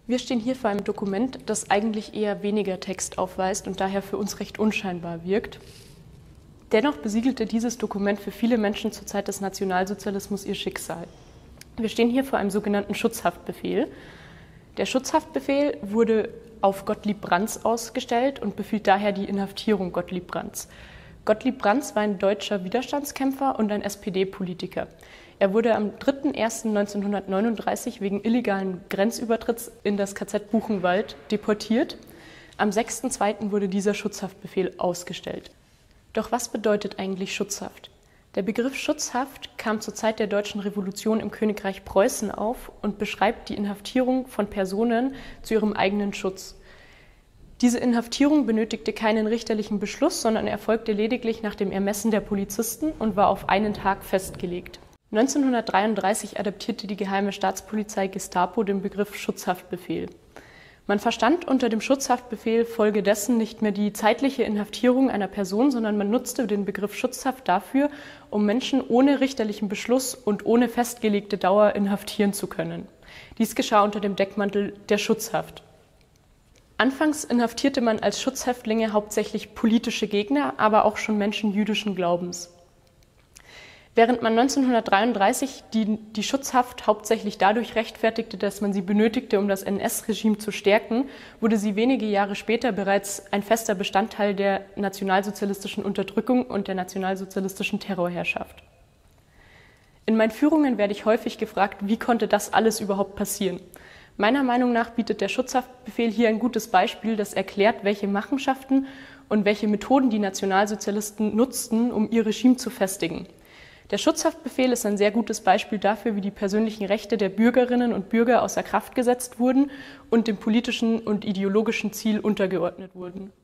Wir stehen hier vor einem Dokument, das eigentlich eher weniger Text aufweist und daher für uns recht unscheinbar wirkt. Dennoch besiegelte dieses Dokument für viele Menschen zur Zeit des Nationalsozialismus ihr Schicksal. Wir stehen hier vor einem sogenannten Schutzhaftbefehl. Der Schutzhaftbefehl wurde auf Gottlieb Brandts ausgestellt und befiehlt daher die Inhaftierung Gottlieb Brandts. Gottlieb Brandts war ein deutscher Widerstandskämpfer und ein SPD-Politiker. Er wurde am 3.1.1939 wegen illegalen Grenzübertritts in das KZ Buchenwald deportiert. Am 6.2. wurde dieser Schutzhaftbefehl ausgestellt. Doch was bedeutet eigentlich Schutzhaft? Der Begriff Schutzhaft kam zur Zeit der Deutschen Revolution im Königreich Preußen auf und beschreibt die Inhaftierung von Personen zu ihrem eigenen Schutz. Diese Inhaftierung benötigte keinen richterlichen Beschluss, sondern erfolgte lediglich nach dem Ermessen der Polizisten und war auf einen Tag festgelegt. 1933 adaptierte die Geheime Staatspolizei Gestapo den Begriff Schutzhaftbefehl. Man verstand unter dem Schutzhaftbefehl folgedessen nicht mehr die zeitliche Inhaftierung einer Person, sondern man nutzte den Begriff Schutzhaft dafür, um Menschen ohne richterlichen Beschluss und ohne festgelegte Dauer inhaftieren zu können. Dies geschah unter dem Deckmantel der Schutzhaft. Anfangs inhaftierte man als Schutzhäftlinge hauptsächlich politische Gegner, aber auch schon Menschen jüdischen Glaubens. Während man 1933 die Schutzhaft hauptsächlich dadurch rechtfertigte, dass man sie benötigte, um das NS-Regime zu stärken, wurde sie wenige Jahre später bereits ein fester Bestandteil der nationalsozialistischen Unterdrückung und der nationalsozialistischen Terrorherrschaft. In meinen Führungen werde ich häufig gefragt, wie konnte das alles überhaupt passieren? Meiner Meinung nach bietet der Schutzhaftbefehl hier ein gutes Beispiel, das erklärt, welche Machenschaften und welche Methoden die Nationalsozialisten nutzten, um ihr Regime zu festigen. Der Schutzhaftbefehl ist ein sehr gutes Beispiel dafür, wie die persönlichen Rechte der Bürgerinnen und Bürger außer Kraft gesetzt wurden und dem politischen und ideologischen Ziel untergeordnet wurden.